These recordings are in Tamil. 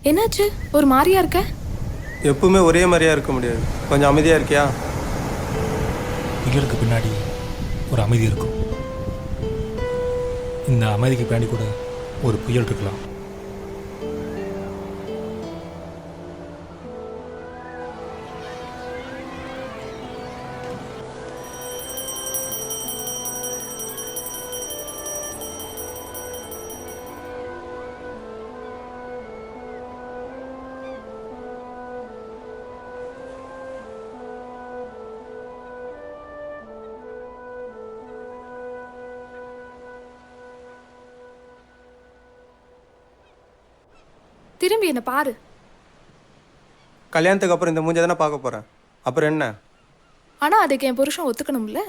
என்னாச்சு? ஒரு மாதிரியா இருக்க? எப்பவுமே ஒரே மாதிரியா இருக்க முடியாது. கொஞ்சம் அமைதியாக இருக்கியா? புயலுக்கு பின்னாடி ஒரு அமைதி இருக்கும். இந்த அமைதிக்கு பின்னாடி கூட ஒரு புயல் இருக்கலாம். திரும்பி என்ன பாரு. கல்யாணத்துக்கு அப்புறம் இந்த மூஞ்ச தானே பார்க்க போகிறேன். அப்புறம் என்ன? ஆனா அதுக்கு என் புருஷன் ஒத்துக்கணும்ல.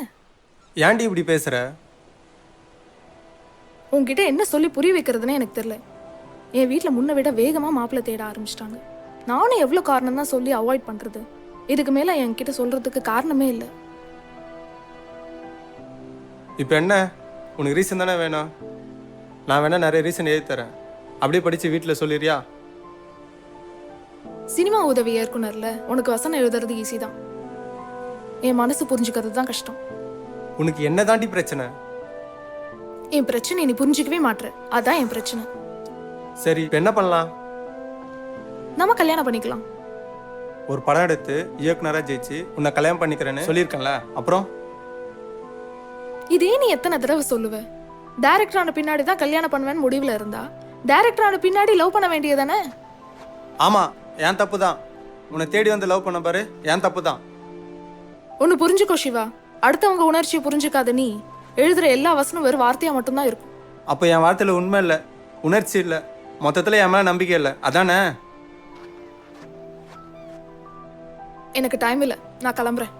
ஏன்டி இப்படி பேசுகிற? உன்கிட்ட என்ன சொல்லி புரிய வைக்கிறதுன்னு எனக்கு தெரியல. என் வீட்டில் முன்ன விட வேகமாக மாப்பிள்ளை தேட ஆரம்பிச்சிட்டாங்க. நானும் எவ்வளோ காரணம் தான் சொல்லி அவாய்ட் பண்ணுறது. இதுக்கு மேலே என்கிட்ட சொல்கிறதுக்கு காரணமே இல்லை. இப்போ என்ன? உனக்கு ரீசன் தானே வேணும். நான் வேணா நிறைய ரீசன் எழுதி தரேன். அப்படியே படித்து வீட்டில் சொல்லிடுறியா? சினிமா உதவி இயக்குனர்ல உனக்கு வசனம் எழுதுறது ஈஸி தான். என் மனசு புரிஞ்சுக்கிறது தான் கஷ்டம். உனக்கு என்ன தாண்டி பிரச்சனை? என் பிரச்சனை நீ புரிஞ்சிக்கவே மாட்ற. அதான் என் பிரச்சனை. சரி, இப்போ என்ன பண்ணலாம்? நம்ம கல்யாணம் பண்ணிக்கலாம். ஒரு படம் எடுத்து இயக்குனராக ஜெயிச்சு உன்னை கல்யாணம் பண்ணிக்கிறேன்னு சொல்லியிருக்கேன்ல, அப்புறம்? இதே நீ எத்தனை தடவை சொல்லுவ? டைரக்டர் ஆன பின்னாடி தான் கல்யாணம் பண்ணுவேன்னு முடிவில் இருந்தா டைரக்டர் ஆன பின்னாடி லவ் பண்ண வேண்டியதானே? ஆமாம், என் தப்பு தான். உன்னை தேடி வந்து லவ் பண்ண பாரு, என் தப்பு தான். ஒன்று புரிஞ்சுக்கோ சிவா. அடுத்தவங்க உணர்ச்சியை புரிஞ்சுக்காத நீ எழுதுற எல்லா வசனம் வெறும் வார்த்தையா மட்டும்தான் இருக்கும். அப்போ என் வார்த்தையில் உண்மை இல்லை, உணர்ச்சி இல்லை, மொத்தத்தில் என் மேலே நம்பிக்கை இல்லை, அதானே? எனக்கு டைம் இல்லை, நான் கிளம்புறேன்.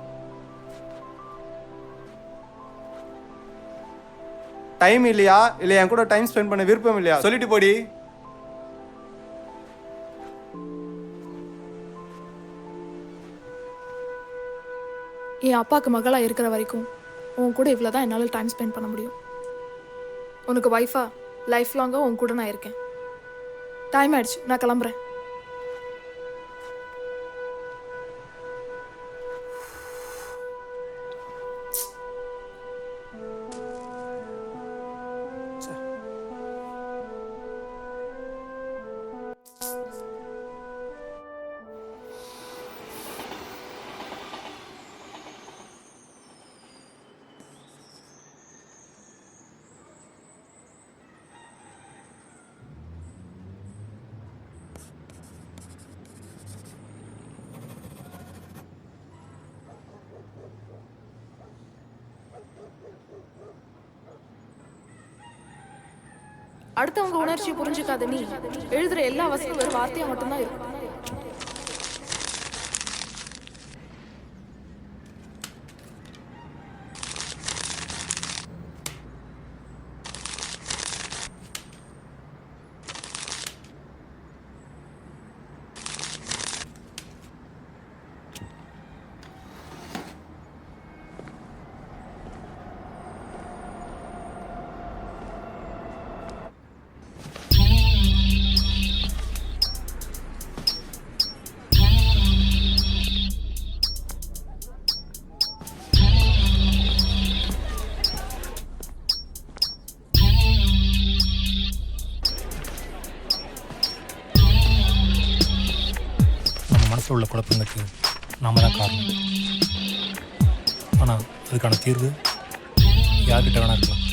டைம் இல்லையா? இல்லை என் கூட டைம் ஸ்பெண்ட் பண்ண விருப்பம் இல்லையா? சொல்லிட்டு போடி. என் அப்பாவுக்கு மகளா இருக்கிற வரைக்கும் உன் கூட இவ்வளோதான் என்னால் டைம் ஸ்பெண்ட் பண்ண முடியும். உனக்கு ஒய்ஃபா லைஃப் லாங்காக உன் கூட நான் இருக்கேன். டைம் ஆயிடுச்சு, நான் கிளம்புறேன். அடுத்தவங்க உணர்ச்சியை புரிஞ்சுக்காத நீ எழுதுற எல்லா வசனம் வெறும் வார்த்தையா மட்டும்தான் இருக்கும். மனசில் உள்ள குழப்பங்களுக்கு நாம தான் காரணம். ஆனால் அதுக்கான தீர்வு யார்கிட்ட வேணா இருக்கலாம்.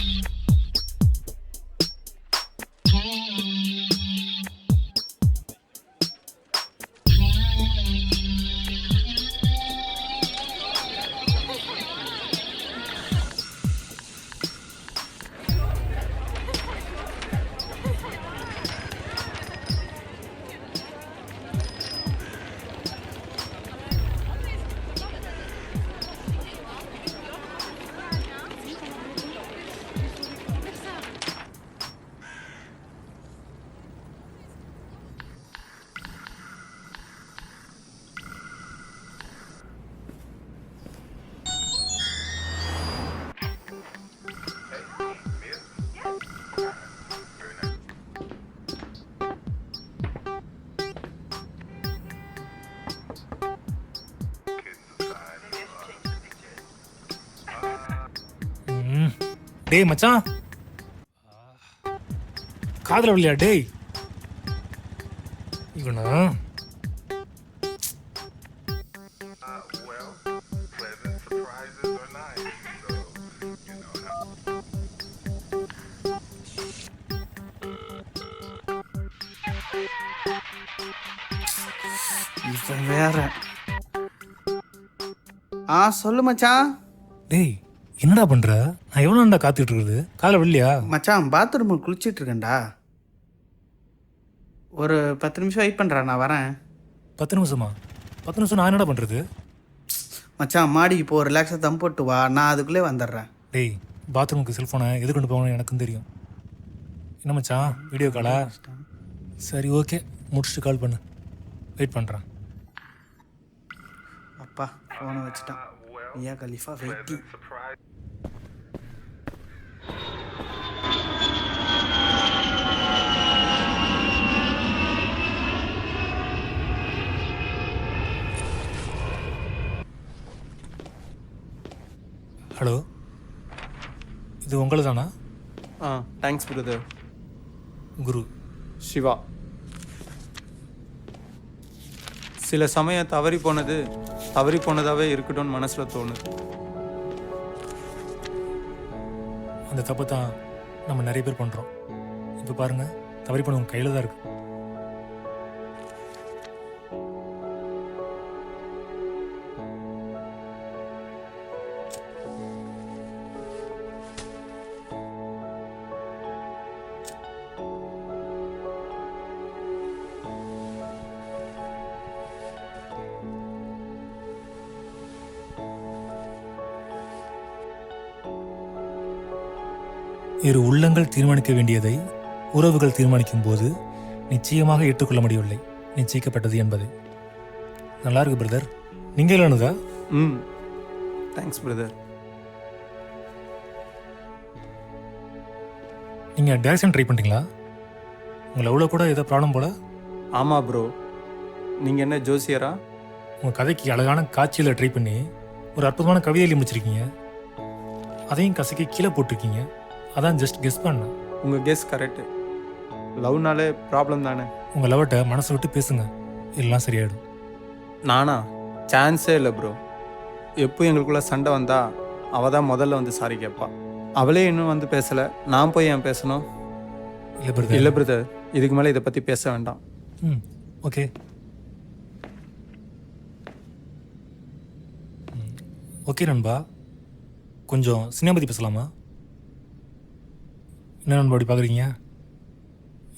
டேய் மச்சான், காதல விடலையா டேய்? இவனா இப்போ வேற. சொல்லு மச்சான். டேய் என்னடா பண்ற? நான் எவ்வளோ நேரம்டா காத்துட்டு இருக்குது? காதல விடலையா? மச்சான் பாத்ரூமில் குளிச்சிட்டு இருக்கேன்டா. ஒரு 10 நிமிஷம் வெயிட் பண்ணுறா, நான் வரேன். 10 நிமிஷமா? 10 நிமிஷம் நான் என்னடா பண்றது? மச்சான் மாடிக்கு போ, ரிலாக்ஸாக தம் போட்டு வா, நான் அதுக்குள்ளே வந்துடுறேன். டேய் பாத்ரூமுக்கு செல்ஃபோனை எது கொண்டு போகணும்னு எனக்கும் தெரியும். என்ன மச்சான் வீடியோ காலா? சரி ஓகே, முடிச்சுட்டு கால் பண்ணு, வெயிட் பண்ணுறேன். அப்பா ஃபோனை வச்சுட்டான். மியா கலீஃபா வெயிட்டி. ஹலோ, இது உங்களுக்கு தானா? Thanks brother. குரு. சிவா. சில சமயம் தவறி போனதாகவே இருக்கட்டும்னு மனசில் தோணுது. அந்த தப்பை தான் நம்ம நிறைய பேர் பண்ணுறோம். இப்போ பாருங்கள், தவறி போனவங்க கையில் தான் இருக்கு. இரு உள்ளங்கள் தீர்மானிக்க வேண்டியதை உறவுகள் தீர்மானிக்கும் போது நிச்சயமாக ஏற்றுக்கொள்ள முடியவில்லை நிச்சயிக்கப்பட்டது என்பதை. நல்லா இருக்கு பிரதர். நீங்கள் எழுதுதா? Thanks brother. நீங்கள் டேரக்ஷன் ட்ரை பண்ணிட்டீங்களா? உங்களை அவ்வளோ கூட ஏதோ ப்ராப்ளம் போல? ஆமாம் ப்ரோ. நீங்கள் என்ன ஜோசியரா? உங்கள் கதைக்கு அழகான காட்சியில் ட்ரை பண்ணி ஒரு அற்புதமான கவிதை எழுதி முடிச்சிருக்கீங்க. அதையும் கசக்கி கீழே போட்டிருக்கீங்க. அதான் ஜஸ்ட் கெஸ் பண்ணேன். உங்கள் கெஸ் கரெக்டு. லவ்னாலே ப்ராப்ளம் தானே. உங்கள் லவ்ட்ட மனசை விட்டு பேசுங்க, எல்லாம் சரியாயிடும். நானா? சான்ஸே இல்லை ப்ரோ. எப்போ எங்களுக்குள்ளே சண்டை வந்தா அவள் தான் முதல்ல வந்து சாரி கேட்பா. அவளே இன்னும் வந்து பேசலை, நான் போய் ஏன் பேசணும்? இல்லை பிரதர், இதுக்கு மேலே இதை பற்றி பேச வேண்டாம். ஓகே ஓகே நண்பா, கொஞ்சம் சினிமா பற்றி பேசலாமா? என்ன நண்பா அப்படி பார்க்குறீங்க?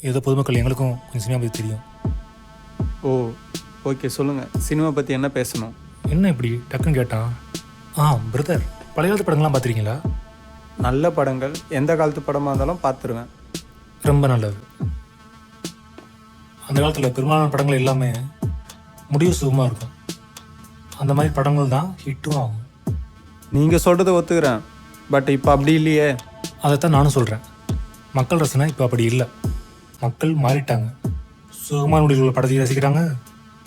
ஏதோ பொதுமக்கள் எங்களுக்கும் கொஞ்சம் சினிமா பற்றி தெரியும். ஓ ஓகே, சொல்லுங்கள். சினிமா பற்றி என்ன பேசணும்? என்ன இப்படி டக்குன்னு கேட்டான்? பிரதர், பழைய காலத்து படங்கள்லாம் பார்த்துருக்கீங்களா? நல்ல படங்கள் எந்த காலத்து படமாக இருந்தாலும் பார்த்துருவேன். ரொம்ப நல்லது. அந்த காலத்தில் பெரும்பாலான படங்கள் எல்லாமே முடிவு சுகமாக இருக்கும். அந்த மாதிரி படங்கள் தான் ஹிட்டும் ஆகும். நீங்கள் சொல்கிறத ஒத்துக்கிறேன், பட் இப்போ அப்படி இல்லையே. அதைத்தான் நானும் சொல்கிறேன். மக்கள் ரசனை இப்போ அப்படி இல்லை. மக்கள் மாறிட்டாங்க. சுகமான முடிவில் உள்ள படத்தை ரசிக்கிறாங்க,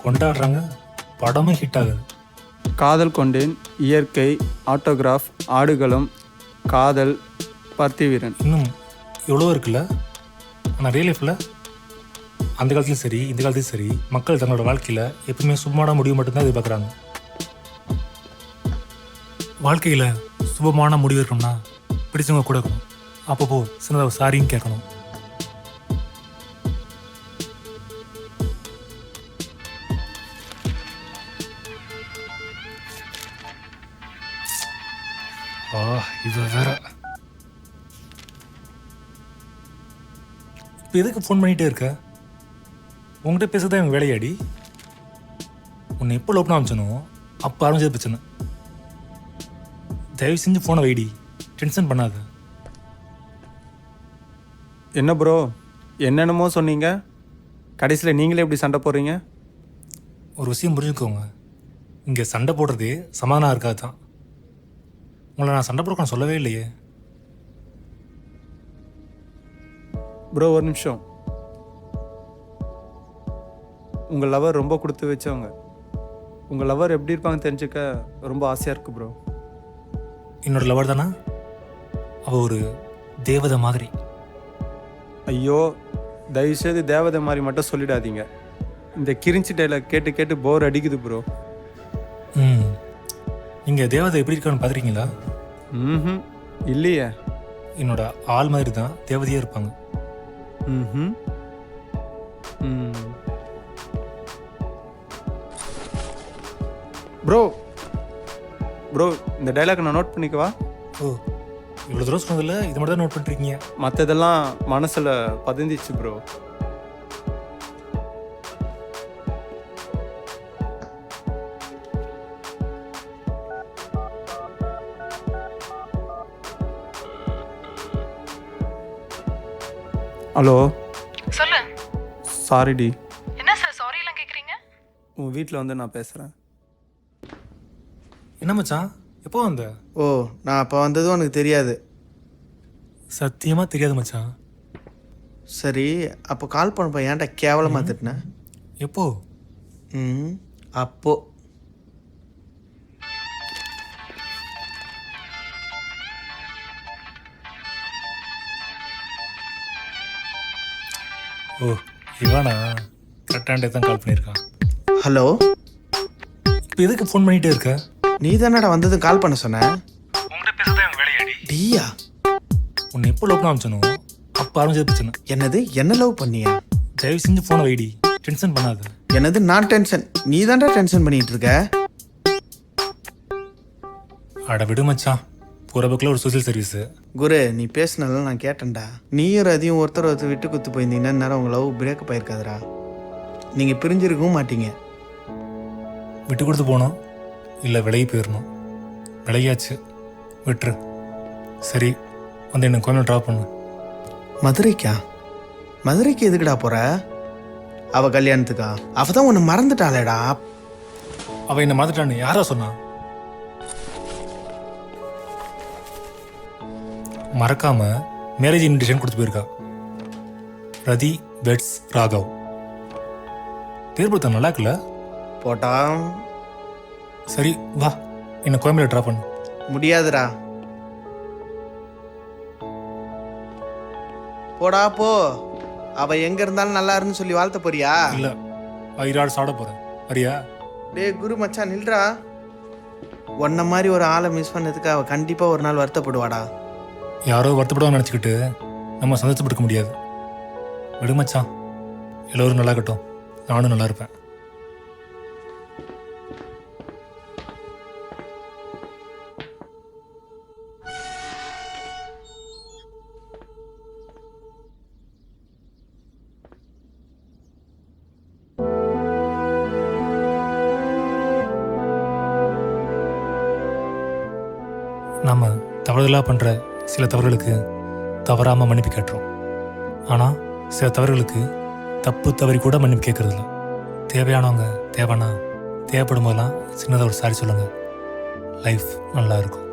கொண்டாடுறாங்க, படமும் ஹிட் ஆகுது. காதல் கொண்டேன், இயற்கை, ஆட்டோகிராஃப், ஆடுகளம், காதல், பார்த்திவீரன், இன்னும் எவ்வளோ இருக்குல்ல. ஆனால் ரியல் லைஃப்பில் அந்த காலத்துலையும் சரி இந்த காலத்துலையும் சரி மக்கள் தங்களோட வாழ்க்கையில் எப்பவுமே சுபமான முடிவு மட்டும்தான் எதிர்பார்க்குறாங்க. வாழ்க்கையில் சுபமான முடிவு இருக்கணும்னா பிடிச்சவங்க கூட இருக்கணும். அப்பப்போ சின்னதாக சாரின்னு கேட்கணும். இது வேற. இப்போ எதுக்கு ஃபோன் பண்ணிகிட்டே இருக்க? உங்கள்கிட்ட பேசுறதா எனக்கு வேலையாடி. உன்னை எப்போ லோப்னா ஆரம்பிச்சனோ அப்போ ஆரம்பிச்சது பிரச்சனை. தயவு செஞ்சு ஃபோனை வைடி, டென்ஷன் பண்ணாத. என்ன ப்ரோ, என்னென்னமோ சொன்னீங்க, கடைசியில் நீங்களே எப்படி சண்டை போடுறீங்க? ஒரு விஷயம் புரிஞ்சுக்கோங்க, இங்கே சண்டை போடுறதே சமாதானம் இருக்காது தான். உங்களை நான் சண்டை போட சொல்லவே இல்லையே. ப்ரோ ஒரு நிமிஷம். உங்கள் லவர் ரொம்ப கொடுத்து வச்சவங்க. உங்கள் லவர் எப்படி இருப்பாங்க தெரிஞ்சுக்க ரொம்ப ஆசையாக இருக்குது ப்ரோ. என்னோட லவர் தானா? அவள் ஒரு தேவதை மாதிரி. ஐயோ தயவுசெய்து தேவதை மாதிரி மட்டும் சொல்லிடாதீங்க. இந்த கிரிஞ்சி டைலாக் கேட்டு கேட்டு போர் அடிக்குது ப்ரோ. நீங்கள் தேவதை எப்படி இருக்கான்னு பார்த்துருக்கீங்களா? ம் இல்லையே. என்னோட ஆள் மாதிரி தான் தேவதையே இருப்பாங்க. ம் ப்ரோ ப்ரோ இந்த டைலாக் நான் நோட் பண்ணிக்கவா? ஓ, இவ்வளோ தூரம் சொன்னதில்ல, இது மட்டும் தான் நோட் பண்ணிருக்கீங்க. மற்றதெல்லாம் மனசில் பதிஞ்சிச்சு ப்ரோ. ஹலோ சொல்லு. சாரிடி. என்ன சார் சாரிலாம் கேட்குறீங்க? உன் வீட்டில் வந்து நான் பேசுகிறேன். என்ன மச்சான், எப்போ வந்த? ஓ, நான் அப்போ வந்ததும் உனக்கு தெரியாது. சத்தியமாக தெரியாது மச்சான். சரி, அப்போ கால் பண்ணப்போ ஏன்டா கேவலமாக திட்டினேன்? எப்போ? அப்போ ஓ, இவானா கரெக்டான தான் கால் பண்ணியிருக்கான். ஹலோ, இப்போ எதுக்கு ஃபோன் பண்ணிகிட்டே இருக்க? நீ தானடா வந்ததும் கால் பண்ண சொன்ன. உங்கள்கிட்ட பேசுறதே என் வேலையாடி. டீயா? உன்னை எப்போ லவ் பண்ண ஆரம்பிச்சனோ அப்போ ஆரம்பிச்சது பிரச்சனை. என்னது, என்ன லவ் பண்ணியா? தயவு செஞ்சு ஃபோனை வைடி, டென்ஷன் பண்ணாத. என்னது நான் டென்ஷன்? நீ தான்டா டென்ஷன் பண்ணிட்டு இருக்க. அட விடு மச்சான், போகிற பக்கில் ஒரு சோசியல் சர்வீஸு. குரு, நீ பேசினாலும் நான் கேட்டேன்டா. நீயும் அதையும் ஒருத்தர் விட்டு குத்து போயிருந்தீங்கன்னா நேரம் உங்க லவ் பிரேக்கப் ஆயிருக்காதுடா. நீங்கள் பிரிஞ்சிருக்கவும் மாட்டீங்க. விட்டு கொடுத்து போகணும், இல்லை விலகி போயிடணும். விலகியாச்சு, விட்டுரு. சரி, வந்து என்ன கோயில் ட்ராப் பண்ணு. மதுரைக்கா? மதுரைக்கு எதுக்குடா போற? அவ கல்யாணத்துக்கா? அவ தான் உன்னை மறந்துட்டாளேடா. அவள் என்னை மாற்றிட்டான்னு யாரா சொன்னா? மறக்காம மேரேஜ் இன்விடேஷன் கொடுத்து போயிருக்கா. ரதி வெட்ஸ் ராகவ். பேர் கொடுத்தா நல்லா இருக்குல்ல? போட்டா சரி வா, என்னை கோயம்பேடு ட்ராப் பண்ணு. முடியாதுடா. போடா போ. அவ எங்க இருந்தாலும் நல்லா இருன்னு சொல்லி வாழ்த்த போறியா? இல்லை, வயிறாடு சாப்பிட போகிறேன், வரியா? டேய் குரு மச்சான், நில்றா. உன்ன மாதிரி ஒரு ஆளை மிஸ் பண்ணதுக்கு அவ கண்டிப்பா ஒரு நாள் வருத்தப்படுவாடா. யாரோ வருத்தப்படாம நினச்சிக்கிட்டு நம்ம சந்தோஷப்பட்டுக்க முடியாது. விடு மச்சான், எல்லோரும் நல்லா இருக்கட்டும், நானும் நல்லா இருப்பேன். நாம் தவறுதலாக பண்ணுற சில தவறுகளுக்கு தவறாமல் மன்னிப்பு கேட்டுரும். ஆனால் சில தவறுகளுக்கு தப்பு தவறி கூட மன்னிப்பு கேட்குறதில்ல. தேவையானவங்க தேவைன்னா தேவைப்படும் போதெல்லாம் சின்னதாக ஒரு சாரி சொல்லுங்கள். லைஃப் நல்லா இருக்கும்.